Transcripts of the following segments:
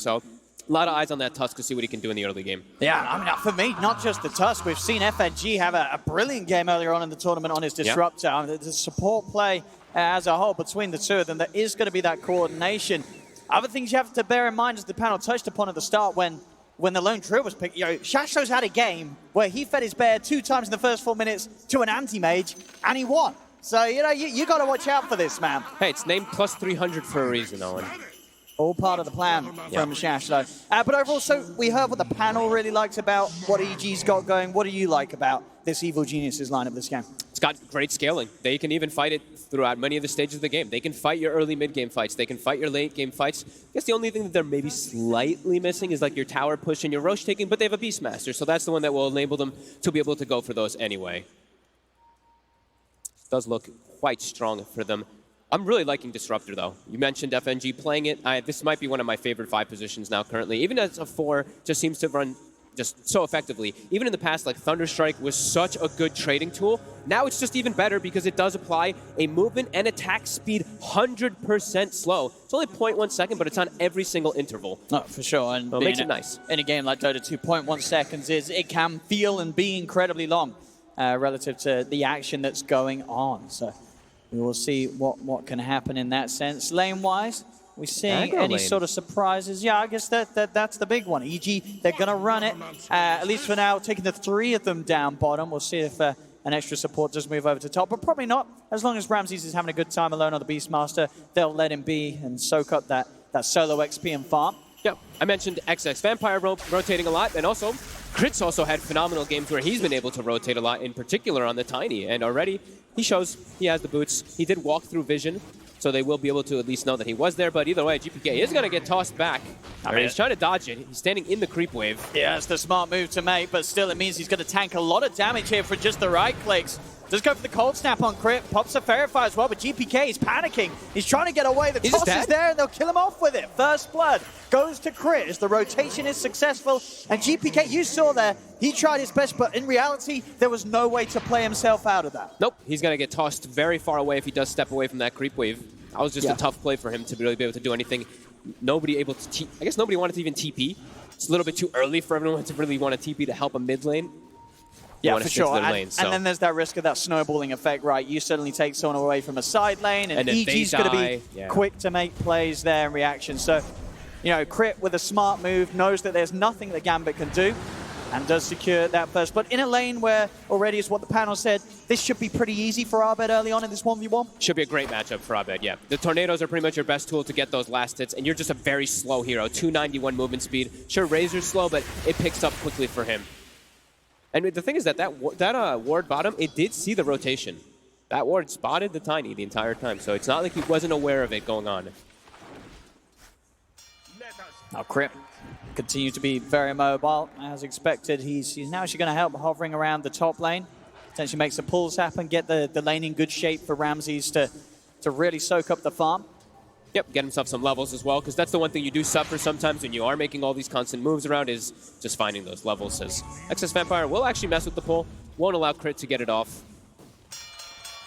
So a lot of eyes on that Tusk to see what he can do in the early game. Yeah, I mean, for me, not just the Tusk. We've seen FNG have a brilliant game earlier on in the tournament on his Disruptor. I mean, the support play as a whole between the two of them, there is going to be that coordination. Other things you have to bear in mind, as the panel touched upon at the start, when the lone drill was picked, Shashlo's had a game where he fed his bear 2 times in the first 4 minutes to an anti-mage, and he won. So, you got to watch out for this, man. Hey, it's named plus 300 for a reason, Owen. All part of the plan from Shashlo. But overall, so we heard what the panel really likes about what EG's got going. What do you like about this Evil Geniuses lineup this game? It's got great scaling. They can even fight it throughout many of the stages of the game. They can fight your early mid-game fights. They can fight your late-game fights. I guess the only thing that they're maybe slightly missing is like your tower push and your Roche taking, but they have a Beastmaster, so that's the one that will enable them to be able to go for those anyway. It does look quite strong for them. I'm really liking Disruptor, though. You mentioned FNG playing it. This might be one of my favorite 5 positions now currently. Even as a 4, just seems to run just so effectively. Even in the past, like Thunderstrike was such a good trading tool. Now it's just even better because it does apply a movement and attack speed 100% slow. It's only 0.1 second, but it's on every single interval. Oh, for sure. And it makes it nice. In a game like Dota 2.1 seconds, it can feel and be incredibly long relative to the action that's going on. So we will see what can happen in that sense. Lane-wise, we seeing any sort of surprises? Yeah, I guess that's the big one. EG, they're going to run it, at least for now, taking the 3 of them down bottom. We'll see if an extra support does move over to top, but probably not. As long as Ramses is having a good time alone on the Beastmaster, they'll let him be and soak up that solo XP and farm. Yep, I mentioned XX Vampire rotating a lot, and also Crit's also had phenomenal games where he's been able to rotate a lot, in particular on the Tiny, and already he shows he has the boots. He did walk through vision, so they will be able to at least know that he was there, but either way, GPK is going to get tossed back. He's trying to dodge it. He's standing in the creep wave. Yeah, it's the smart move to make, but still it means he's going to tank a lot of damage here for just the right clicks. Does go for the cold snap on Crit, pops a Fairy Fire as well, but GPK is panicking. He's trying to get away. The toss is there, and they'll kill him off with it. First blood goes to Crit as the rotation is successful. And GPK, you saw there, he tried his best, but in reality, there was no way to play himself out of that. Nope, he's going to get tossed very far away if he does step away from that creep wave. That was just a tough play for him to really be able to do anything. Nobody able to I guess nobody wanted to even TP. It's a little bit too early for everyone to really want to TP to help a mid lane. Yeah, for sure. And then there's that risk of that snowballing effect, right? You suddenly take someone away from a side lane, and EG's going to be quick to make plays there in reaction. So, Crit with a smart move knows that there's nothing that Gambit can do, and does secure that first. But in a lane where already is what the panel said, this should be pretty easy for Abed early on in this 1v1. Should be a great matchup for Abed, yeah. The Tornadoes are pretty much your best tool to get those last hits, and you're just a very slow hero. 291 movement speed. Sure, Razor's slow, but it picks up quickly for him. And the thing is that ward bottom, it did see the rotation. That ward spotted the Tiny the entire time, so it's not like he wasn't aware of it going on. Now Crit continues to be very mobile, as expected. He's now actually going to help hovering around the top lane. Potentially make some pulls happen, get the lane in good shape for Ramses to really soak up the farm. Yep, get himself some levels as well, because that's the one thing you do suffer sometimes when you are making all these constant moves around is just finding those levels. As Excess Vampire will actually mess with the pull, won't allow Crit to get it off.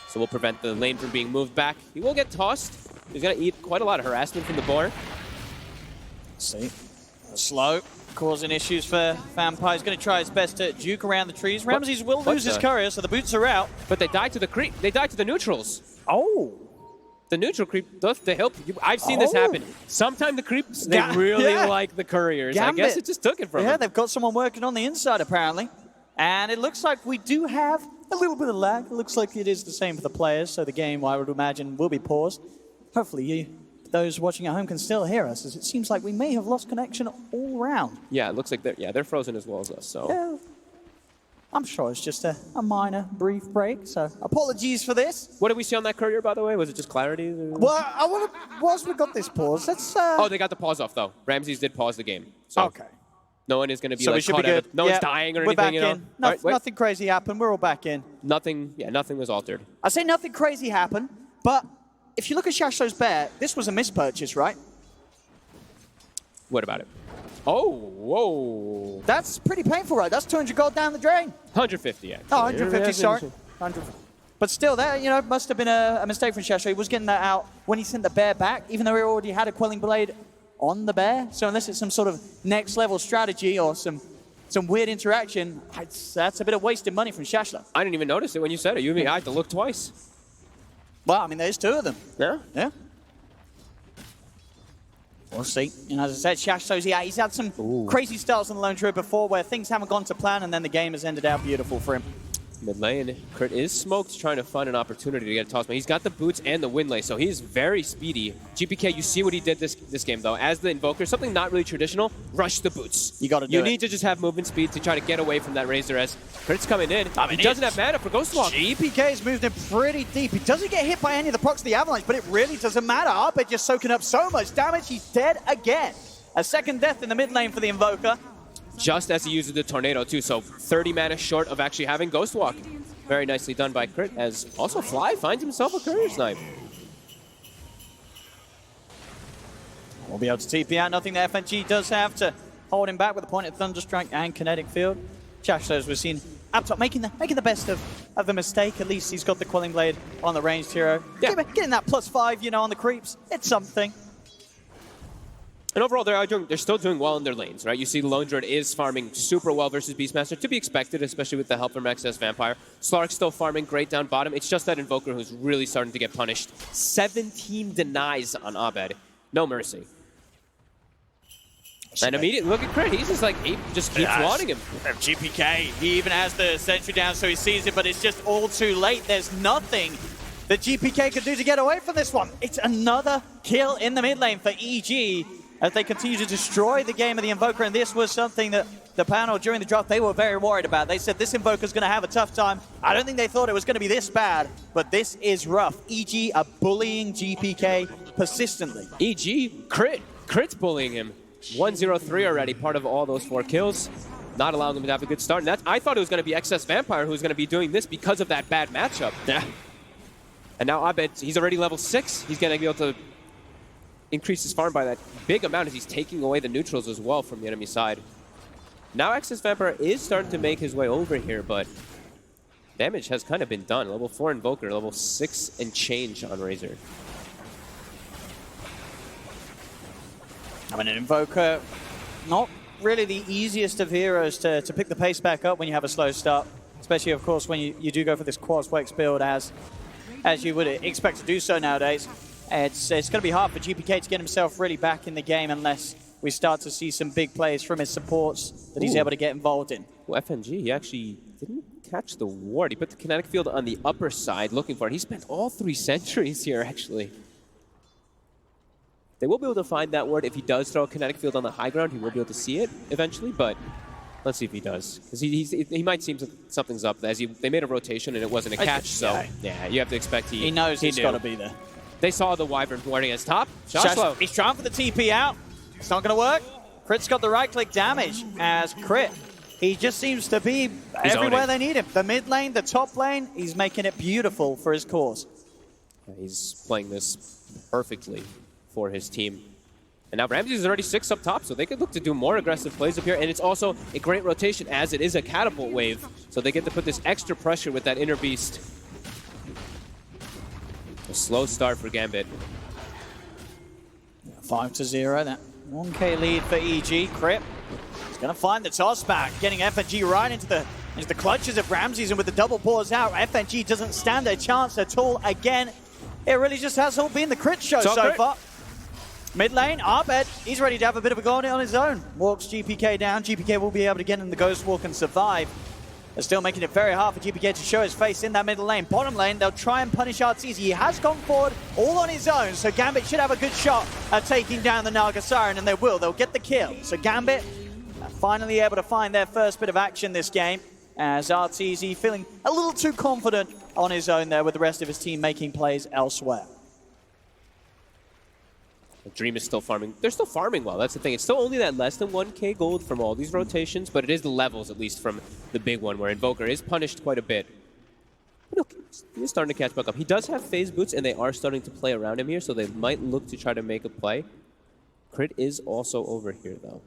So we'll prevent the lane from being moved back. He will get tossed. He's going to eat quite a lot of harassment from the boar. See, slow, causing issues for Vampire. He's going to try his best to juke around the trees. Ramses will lose his courier, so the boots are out. But they die to the creep. They die to the neutrals. Oh. The neutral creep does to help you. I've seen this happen. Sometimes the creeps, they really like the couriers. Gambit. I guess it just took it from them. Yeah, they've got someone working on the inside, apparently. And it looks like we do have a little bit of lag. It looks like it is the same for the players, so the game, I would imagine, will be paused. Hopefully, those watching at home can still hear us, as it seems like we may have lost connection all around. Yeah, it looks like they're frozen as well as us. So. Yeah. I'm sure it's just a minor, brief break, so apologies for this. What did we see on that courier, by the way? Was it just clarity? Well, whilst we got this pause, let's... Oh, they got the pause off, though. Ramses did pause the game. So okay. No one is going to be so like caught out. No one's dying or anything, back in. Nothing crazy happened. We're all back in. Nothing was altered. I say nothing crazy happened, but if you look at Shashlo's bear, this was a mispurchase, right? What about it? Oh, whoa. That's pretty painful, right? That's 200 gold down the drain. 150, actually. Oh, 150, sorry. 100. But still, that must have been a mistake from Shashlo. He was getting that out when he sent the bear back, even though he already had a Quelling Blade on the bear. So unless it's some sort of next level strategy or some weird interaction, that's a bit of wasted money from Shashlo. I didn't even notice it when you said it. I had to look twice. Well, I mean, there's two of them. Yeah? Yeah. We'll see. And as I said, Shashlo's, he's had some crazy starts on the Lone True before where things haven't gone to plan and then the game has ended out beautiful for him. Mid lane, Crit is smoked, trying to find an opportunity to get a toss. But he's got the boots and the win lane, so he's very speedy. GPK, you see what he did this game, though. As the Invoker, something not really traditional, rush the boots. You got to do it. You need to just have movement speed to try to get away from that Razor as Crit's coming in. He doesn't have mana for Ghost Walk. GPK's moved in pretty deep. He doesn't get hit by any of the procs of the Avalanche, but it really doesn't matter. Arbet just soaking up so much damage, he's dead again. A second death in the mid lane for the Invoker. Just as he uses the Tornado, too, so 30 mana short of actually having Ghost Walk. Very nicely done by Crit, as also Fly finds himself a Courier Snipe. We'll be able to TP out. Nothing that FNG does have to hold him back with a pointed Thunderstrike and Kinetic Field. Shashlo, we've seen up top making the best of the mistake. At least he's got the Quelling Blade on the ranged hero. Yeah. Getting that +5, on the creeps. It's something. And overall, they're still doing well in their lanes, right? You see Lone Druid is farming super well versus Beastmaster, to be expected, especially with the help from XS Vampire. Slark's still farming great down bottom. It's just that Invoker who's really starting to get punished. 17 denies on Abed. No mercy. And immediately, look at Crit. He's just like, he just keeps wanting him. GPK, he even has the sentry down, so he sees it, but it's just all too late. There's nothing that GPK can do to get away from this one. It's another kill in the mid lane for EG, as they continue to destroy the game of the Invoker, and this was something that the panel during the draft, they were very worried about. They said this Invoker's going to have a tough time. I don't think they thought it was going to be this bad, but this is rough. EG are bullying GPK persistently. EG, Crit's bullying him. 1-0-3 already, part of all those 4 kills. Not allowing him to have a good start. And I thought it was going to be XS Vampire who was going to be doing this because of that bad matchup. Yeah. And now Abed, he's already level 6. He's going to be able to increase his farm by that big amount as he's taking away the neutrals as well from the enemy side. Now XS Vampire is starting to make his way over here, but damage has kind of been done. Level 4 Invoker, level 6 and change on Razor. I mean, an Invoker, not really the easiest of heroes to pick the pace back up when you have a slow start, especially, of course, when you do go for this Quas Wex build as you would expect to do so nowadays. It's going to be hard for GPK to get himself really back in the game unless we start to see some big plays from his supports that he's able to get involved in. Well, FNG, he actually didn't catch the ward. He put the kinetic field on the upper side looking for it. He spent all 3 sentries here, actually. They will be able to find that ward. If he does throw a kinetic field on the high ground, he will be able to see it eventually, but let's see if he does. Because he might seem something's up. As they made a rotation and it wasn't a catch, so yeah, you have to expect he knows he's got to be there. They saw the Wyvern warding as top. Shashlo. He's trying for the TP out. It's not going to work. Crit's got the right-click damage as Crit. He just seems to be everywhere they need him. The mid lane, the top lane, he's making it beautiful for his cause. Yeah, he's playing this perfectly for his team. And now Ramses is already 6 up top, so they could look to do more aggressive plays up here. And it's also a great rotation as it is a catapult wave. So they get to put this extra pressure with that Inner Beast. A slow start for Gambit. 5-0, that 1K lead for EG. Crit is going to find the toss back, getting FNG right into the clutches of Ramses, and with the double pause out, FNG doesn't stand a chance at all again. It really just has all been the Crit show so far. Mid lane, Arbed, he's ready to have a bit of a go on it on his own. Walks GPK down. GPK will be able to get in the Ghost Walk and survive. They're still making it very hard for GPK to show his face in that middle lane. Bottom lane, they'll try and punish Arteezy. He has gone forward all on his own, so Gambit should have a good shot at taking down the Naga Siren, and they will. They'll get the kill. So Gambit are finally able to find their first bit of action this game, as Arteezy feeling a little too confident on his own there with the rest of his team making plays elsewhere. Dream is still farming. They're still farming well. That's the thing. It's still only that less than 1K gold from all these rotations, but it is the levels, at least, from the big one, where Invoker is punished quite a bit. But look, he's starting to catch back up. He does have phase boots, and they are starting to play around him here, so they might look to try to make a play. Crit is also over here, though.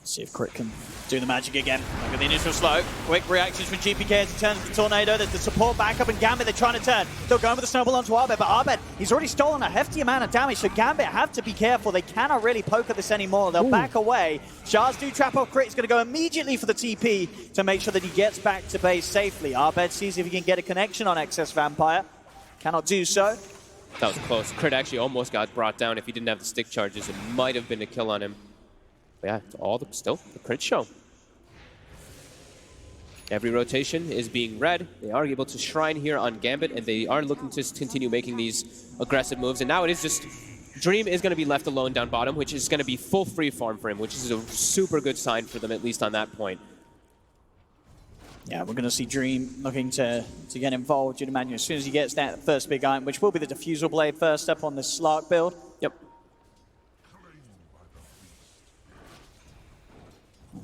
See if Crit can do the magic again. Look at the initial slow. Quick reactions from GPK as he turns the Tornado. There's the support back up and Gambit, they're trying to turn. They'll go with the snowball onto Arbed, but Arbed, he's already stolen a hefty amount of damage, so Gambit have to be careful. They cannot really poke at this anymore. They'll back away. Shards do trap off Crit. He's going to go immediately for the TP to make sure that he gets back to base safely. Arbed sees if he can get a connection on Excess Vampire. Cannot do so. That was close. Crit actually almost got brought down. If he didn't have the stick charges, it might have been a kill on him. But yeah, it's all still the Crit show. Every rotation is being read. They are able to shrine here on Gambit, and they are looking to continue making these aggressive moves. And now it is just Dream is going to be left alone down bottom, which is going to be full free farm for him, which is a super good sign for them, at least on that point. Yeah, we're going to see Dream looking to get involved, you'd imagine, as soon as he gets that first big item, which will be the Diffusal Blade first up on this Slark build. Yep.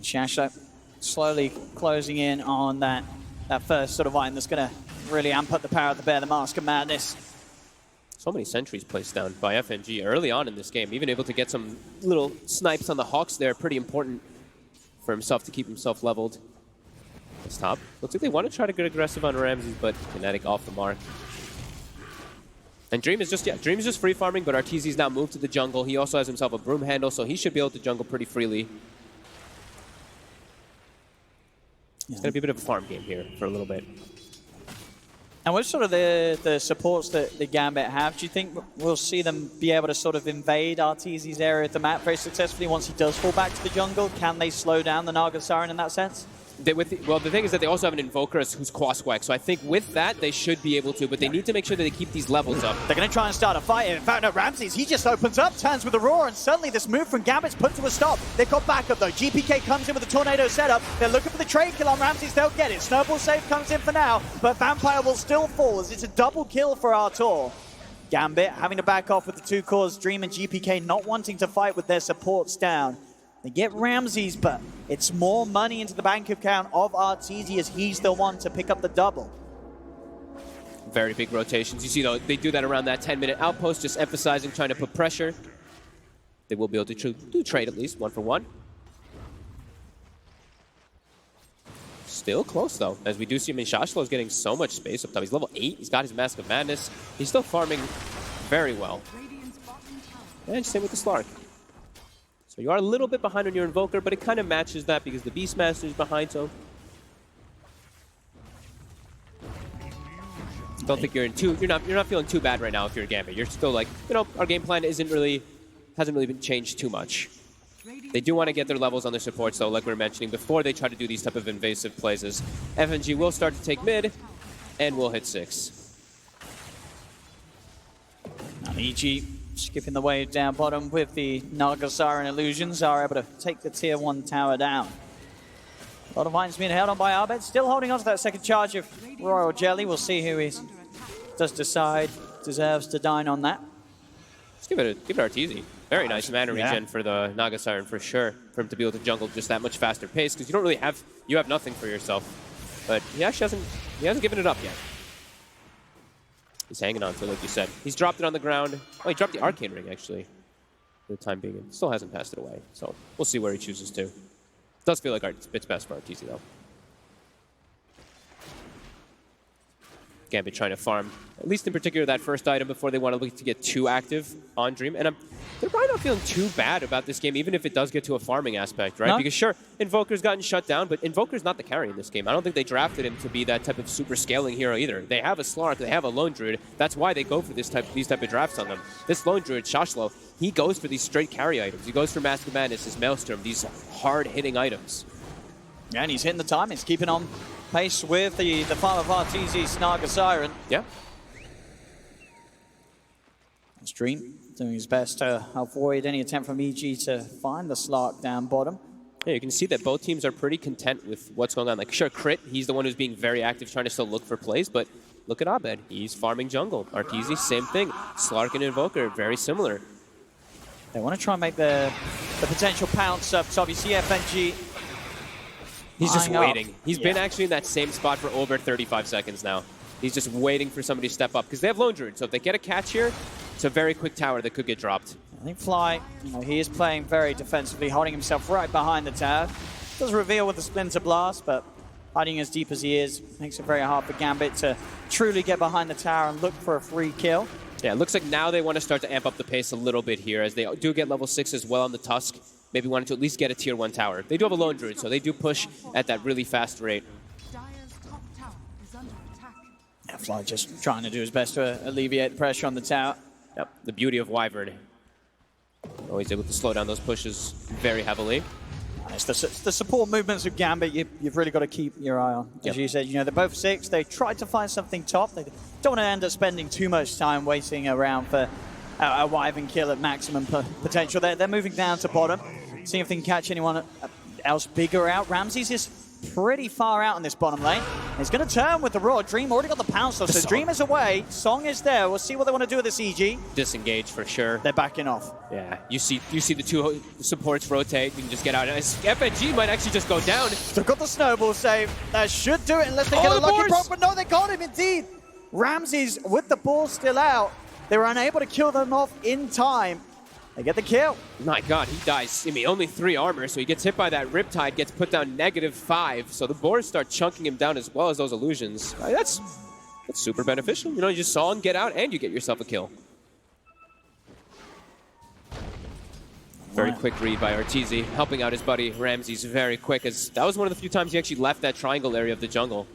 Shasha slowly closing in on that first sort of item that's going to really amp up the power of the Bear, the Mask of Madness. So many sentries placed down by FNG early on in this game. Even able to get some little snipes on the Hawks there. Pretty important for himself to keep himself leveled. This top. Looks like they want to try to get aggressive on Ramses, but Kinetic off the mark. And Dream is just free farming, but Arteezy's now moved to the jungle. He also has himself a broom handle, so he should be able to jungle pretty freely. It's going to be a bit of a farm game here for a little bit. And what's sort of the supports that the Gambit have? Do you think we'll see them be able to sort of invade Arteezy's area of the map very successfully once he does fall back to the jungle? Can they slow down the Naga Siren in that sense? Well, the thing is that they also have an Invoker who's Quasquack, so I think with that, they should be able to, but they need to make sure that they keep these levels up. They're going to try and start a fight. In fact, no, Ramses, he just opens up, turns with a roar, and suddenly this move from Gambit's put to a stop. They've got backup, though. GPK comes in with a Tornado setup. They're looking for the trade kill on Ramses. They'll get it. Snowball save comes in for now, but Vampire will still fall as it's a double kill for Artur. Gambit having to back off with the two cores, Dream and GPK not wanting to fight with their supports down. They get Ramses, but it's more money into the bank account of Arteezy as he's the one to pick up the double. Very big rotations. You see, though, they do that around that 10-minute outpost, just emphasizing, trying to put pressure. They will be able to do trade at least, 1 for 1. Still close, though, as we do see him in Shashlo is getting so much space up top. He's level 8. He's got his Mask of Madness. He's still farming very well. And same with the Slark. So you are a little bit behind on your Invoker, but it kind of matches that because the Beastmaster is behind, so... Don't think you're not feeling too bad right now if you're a Gambit. You're still like, you know, our game plan hasn't really been changed too much. They do want to get their levels on their supports, though, like we were mentioning, before they try to do these type of invasive plays. As FNG will start to take mid, and will hit 6. Now EG skipping the wave down bottom with the Naga Siren illusions are able to take the tier 1 tower down. A lot of items being held on by Arbed, still holding on to that second charge of Royal Jelly. We'll see who he does decide deserves to dine on that. Let's give it Arteezy. Very nice mana regen for the Naga Siren for sure, for him to be able to jungle just that much faster pace, because you don't really have, you have nothing for yourself. But he actually hasn't given it up yet. He's hanging on to it, like you said. He's dropped it on the ground. Oh, he dropped the Arcane Ring, actually, for the time being. Still hasn't passed it away, so we'll see where he chooses to. It does feel like it's best for Arteezy, though. Gambit trying to farm, at least in particular, that first item before they want to look to get too active on Dream. And they're probably not feeling too bad about this game, even if it does get to a farming aspect, right? No. Because sure, Invoker's gotten shut down, but Invoker's not the carry in this game. I don't think they drafted him to be that type of super scaling hero either. They have a Slark, they have a Lone Druid. That's why they go for these type of drafts on them. This Lone Druid, Shashlo, he goes for these straight carry items. He goes for Mask of Madness, his Maelstrom, these hard-hitting items. Yeah, and he's hitting the time. He's keeping on pace with the farm of Arteezy's Naga Siren. Yeah. Dream doing his best to avoid any attempt from EG to find the Slark down bottom. Yeah, you can see that both teams are pretty content with what's going on. Like, sure, Crit, he's the one who's being very active, trying to still look for plays, but look at Abed. He's farming jungle. Arteezy, same thing. Slark and Invoker, very similar. They want to try and make the potential pounce up. So obviously FNG... He's just waiting. He's been actually in that same spot for over 35 seconds now. He's just waiting for somebody to step up because they have Lone Druid. So if they get a catch here, it's a very quick tower that could get dropped. think Fly, he is playing very defensively, holding himself right behind the tower. Does reveal with the Splinter Blast, but hiding as deep as he is makes it very hard for Gambit to truly get behind the tower and look for a free kill. Yeah, it looks like now they want to start to amp up the pace a little bit here, as they do get level 6 as well on the Tusk. Maybe wanted to at least get a tier 1 tower. They do have a lone druid, so they do push at that really fast rate. Yeah, Fly just trying to do his best to alleviate the pressure on the tower. Yep, the beauty of Wyvern. Always able to slow down those pushes very heavily. It's the support movements of Gambit you've really got to keep your eye on. As you said, they're both 6. They tried to find something top. They don't want to end up spending too much time waiting around for a Wyvern kill at maximum potential. They're moving down to bottom, seeing if they can catch anyone else bigger out. Ramses is pretty far out in this bottom lane. He's going to turn with the Raw. Dream already got the pounce off, so Dream is away. Song is there. We'll see what they want to do with this EG. Disengage for sure. They're backing off. Yeah, you see the two supports rotate. You can just get out. FNG might actually just go down. They've got the snowball save. That should do it unless they get a lucky proc, but no, they got him indeed. Ramses with the ball still out. They were unable to kill them off in time. They get the kill. My God, he dies. I mean, only 3 armor, so he gets hit by that Riptide, gets put down -5. So the boards start chunking him down as well as those illusions. That's super beneficial. You just saw him get out, and you get yourself a kill. Very quick read by Arteezy, helping out his buddy Ramses very quick, as that was one of the few times he actually left that triangle area of the jungle.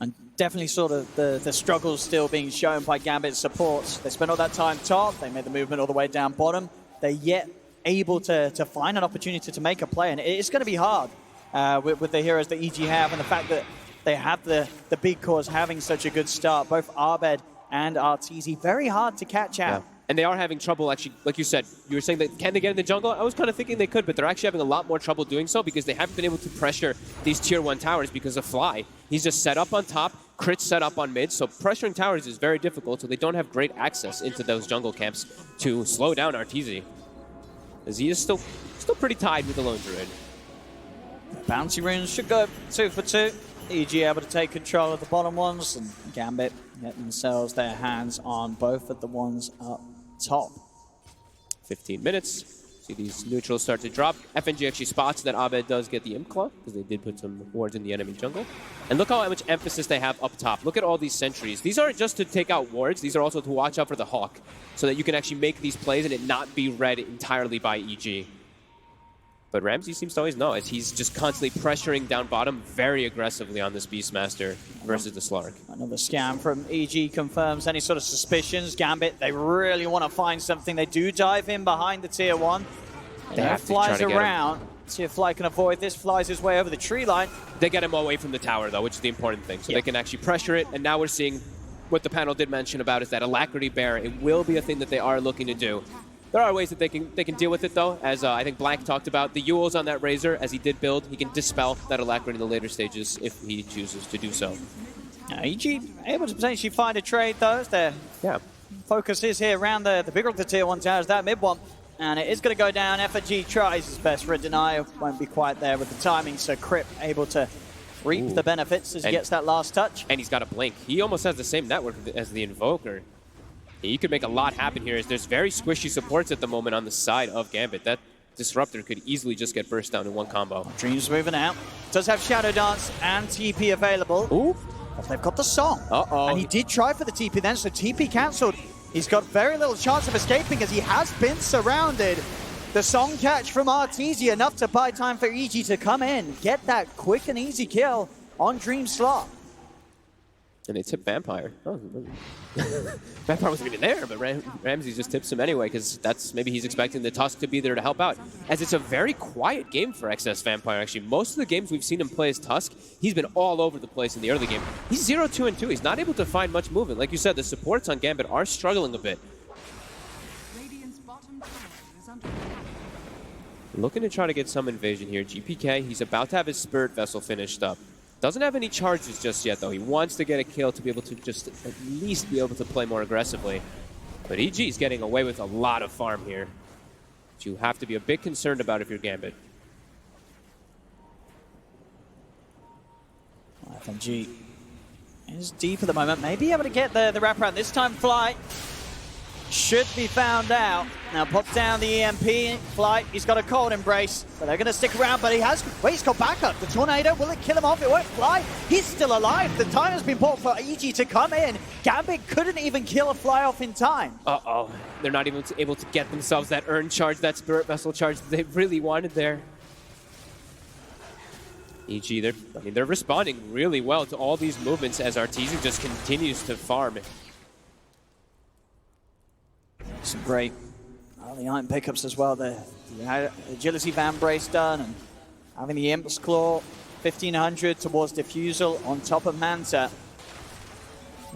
And definitely sort of the struggles still being shown by Gambit's supports. They spent all that time top, they made the movement all the way down bottom. They're yet able to find an opportunity to make a play, and it's going to be hard with the heroes that EG have, and the fact that they have the big cores having such a good start. Both Abed and Arteezy, very hard to catch out. Yeah. And they are having trouble, actually, like you said, you were saying that can they get in the jungle? I was kind of thinking they could, but they're actually having a lot more trouble doing so because they haven't been able to pressure these tier 1 towers because of Fly. He's just set up on top, crit set up on mid, so pressuring towers is very difficult, so they don't have great access into those jungle camps to slow down Arteezy, as he is still pretty tied with the lone druid. Bounty runes should go 2 for 2. EG able to take control of the bottom ones, and Gambit get themselves their hands on both of the ones up top. 15 minutes. See these neutrals start to drop. FNG actually spots that Abed does get the Imp Claw, because they did put some wards in the enemy jungle. And look how much emphasis they have up top. Look at all these sentries. These aren't just to take out wards, these are also to watch out for the Hawk, so that you can actually make these plays and it not be read entirely by EG. But Ramsey seems to always know, as he's just constantly pressuring down bottom very aggressively on this Beastmaster versus the Slark. Another scam from EG confirms any sort of suspicions. Gambit, they really want to find something. They do dive in behind the tier 1. They flies around. See if Fly can avoid this. Flies his way over the tree line. They get him away from the tower, though, which is the important thing. So they can actually pressure it, and now we're seeing what the panel did mention about is that Alacrity Bear, it will be a thing that they are looking to do. There are ways that they can deal with it, though, as I think Blank talked about. The Ewell's on that Razor, as he did build. He can dispel that Alacrity in the later stages if he chooses to do so. EG able to potentially find a trade, though. Their focus is here around the bigger of the tier 1 towers, that mid one. And it is going to go down. FNG tries his best for a deny. Won't be quite there with the timing, so Crip able to reap the benefits as he gets that last touch. And he's got a blink. He almost has the same network as the Invoker. You could make a lot happen here, as there's very squishy supports at the moment on the side of Gambit. That Disruptor could easily just get burst down in one combo. Dream's moving out. Does have Shadow Dance and TP available. Ooh. But they've got the Song. Uh-oh. And he did try for the TP then, so TP cancelled. He's got very little chance of escaping as he has been surrounded. The Song catch from Arteezy, enough to buy time for EG to come in, get that quick and easy kill on Dream slot. And they tip Vampire. Oh, Vampire wasn't even there, but Ramsey just tips him anyway, because that's maybe he's expecting the Tusk to be there to help out. As it's a very quiet game for XS Vampire, actually. Most of the games we've seen him play as Tusk, he's been all over the place in the early game. He's 0-2-2. He's not able to find much movement. Like you said, the supports on Gambit are struggling a bit. Looking to try to get some invasion here. GPK, he's about to have his Spirit Vessel finished up. Doesn't have any charges just yet, though. He wants to get a kill to be able to just at least be able to play more aggressively. But EG is getting away with a lot of farm here, which you have to be a bit concerned about if you're Gambit. FNG is deep at the moment. Maybe able to get the wraparound. This time, Fly should be found out. Now pops down the EMP flight. He's got a cold embrace, but they're going to stick around. But he's got backup. The tornado, will it kill him off? It won't fly. He's still alive. The time has been bought for EG to come in. Gambit couldn't even kill a fly off in time. Uh-oh. They're not even able to get themselves that urn charge, that spirit vessel charge they really wanted there. EG, they're responding really well to all these movements as Arteezy just continues to farm. Some great the iron pickups as well. The agility van brace done, and having the Imp's Claw 1500 towards Diffusal on top of Manta.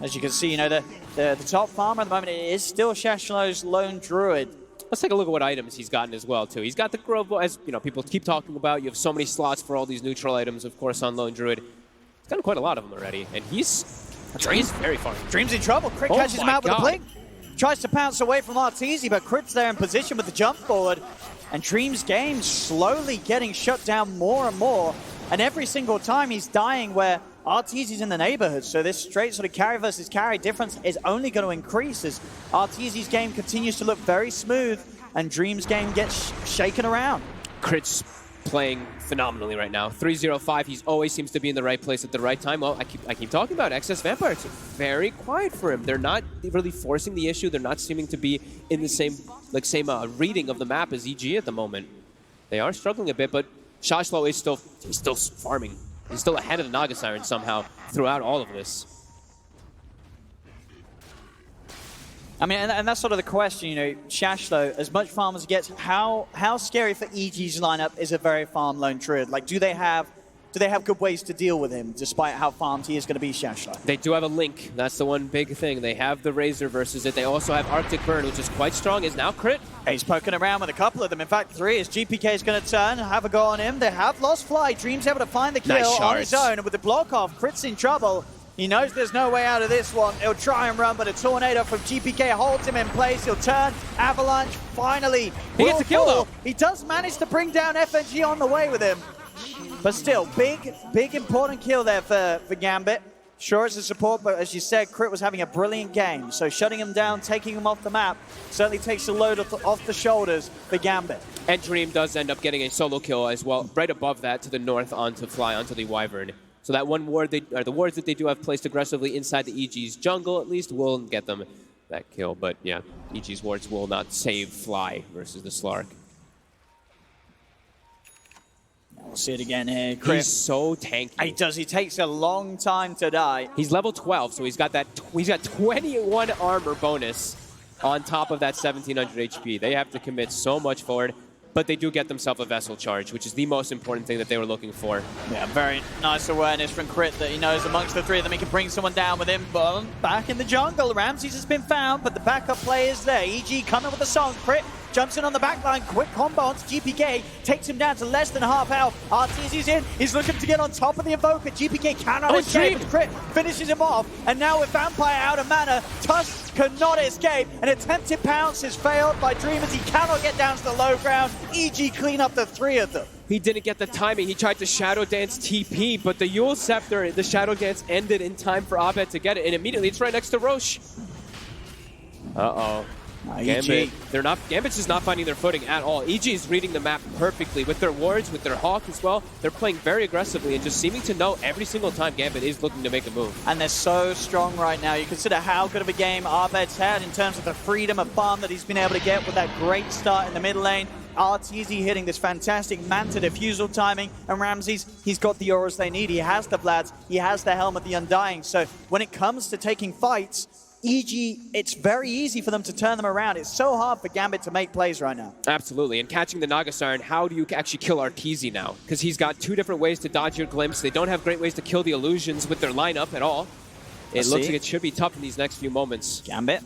As you can see, you know, the top farmer at the moment is still Shashlow's Lone Druid. Let's take a look at what items he's gotten as well, too. He's got the Grove, as you know, people keep talking about. You have so many slots for all these neutral items, of course, on Lone Druid. He's gotten quite a lot of them already, and he's very far. Dream's in trouble. Crit catches him out with a blink. Tries to pounce away from Arteezy, but Crit's there in position with the jump forward. And Dream's game slowly getting shut down more and more. And every single time he's dying where Arteezy's in the neighborhood. So this straight sort of carry versus carry difference is only going to increase as Arteezy's game continues to look very smooth and Dream's game gets shaken around. Crit's playing phenomenally right now. 3-0-5, he always seems to be in the right place at the right time. Well, I keep talking about Excess Vampire. It's very quiet for him. They're not really forcing the issue. They're not seeming to be in the same reading of the map as EG at the moment. They are struggling a bit, but Shashlo is still farming. He's still ahead of the Naga Siren somehow throughout all of this. I mean, and that's sort of the question, you know, Shashlo, as much farm as he gets, how scary for EG's lineup is a very farm Lone Druid? Like, do they have good ways to deal with him, despite how farmed he is going to be, Shashlo? They do have a Link. That's the one big thing. They have the Razor versus it. They also have Arctic Burn, which is quite strong. Is now Crit. He's poking around with a couple of them. In fact, 3 as GPK is going to turn, have a go on him. They have lost Fly. Dream's able to find the kill on his own. And with the block off, Crit's in trouble. He knows there's no way out of this one. He'll try and run, but a tornado from GPK holds him in place. He'll turn. Avalanche finally. He gets a kill, though. He does manage to bring down FNG on the way with him. But still, big important kill there for Gambit. Sure, it's a support, but as you said, Crit was having a brilliant game. So shutting him down, taking him off the map, certainly takes a load off the shoulders for Gambit. And Dream does end up getting a solo kill as well, right above that to the north onto Fly, onto the Wyvern. So that one ward, the wards that they do have placed aggressively inside the EG's jungle, at least, will get them that kill. But yeah, EG's wards will not save Fly versus the Slark. We'll see it again here. He's so tanky. He does. He takes a long time to die. He's level 12, so he's got 21 armor bonus on top of that 1700 HP. They have to commit so much forward. But they do get themselves a vessel charge, which is the most important thing that they were looking for. Yeah, very nice awareness from Crit that he knows amongst the 3 of them he can bring someone down with him. But back in the jungle, Ramses has been found, but the backup play is there. EG coming with a song. Crit jumps in on the back line, quick combo onto GPK, takes him down to less than half health. Arteezy's in, he's looking to get on top of the Invoker. GPK cannot escape, but Crit finishes him off. And now with Vampire out of mana, Tusk cannot escape. An attempted pounce is failed by Dream as he cannot get down to the low ground. EG clean up the 3 of them. He didn't get the timing. He tried to Shadow Dance TP, but the Yule Scepter, the Shadow Dance ended in time for Abed to get it, and immediately it's right next to Roche. Uh-oh. Gambit, Gambit's just not finding their footing at all. EG is reading the map perfectly with their wards, with their Hawk as well. They're playing very aggressively and just seeming to know every single time Gambit is looking to make a move. And they're so strong right now. You consider how good of a game Abed's had in terms of the freedom of farm that he's been able to get with that great start in the mid lane. Arteezy hitting this fantastic Manta diffusal timing, and Ramses, he's got the auras they need. He has the Vlads, he has the Helm of the Undying. So when it comes to taking fights, EG, it's very easy for them to turn them around. It's so hard for Gambit to make plays right now. Absolutely, and catching the Naga Siren, how do you actually kill Arteezy now? Because he's got 2 different ways to dodge your glimpse. They don't have great ways to kill the illusions with their lineup at all. It looks like it should be tough in these next few moments. Gambit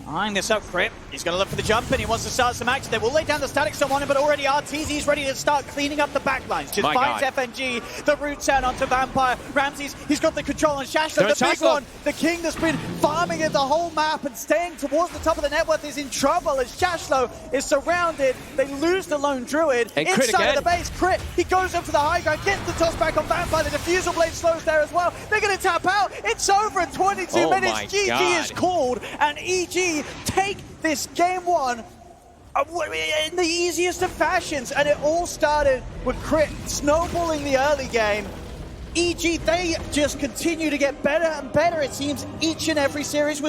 eyeing this up, Crit. He's going to look for the jump in. He wants to start some action. They will lay down the static stun on him, but already Arteezy is ready to start cleaning up the backlines. Just finds FNG, the root turn onto Vampire. Ramses, he's got the control on Shashlo, the big one. The king that's been farming in the whole map and staying towards the top of the net worth is in trouble as Shashlo is surrounded. They lose the Lone Druid. And inside of the base. Crit, he goes up to the high ground, gets the toss back on Vampire. The diffusal blade slows there as well. They're going to tap out. It's over in 22 minutes. GG is called, and EG EG take this game one in the easiest of fashions, and it all started with Crit snowballing the early game. EG, they just continue to get better and better, it seems, each and every series.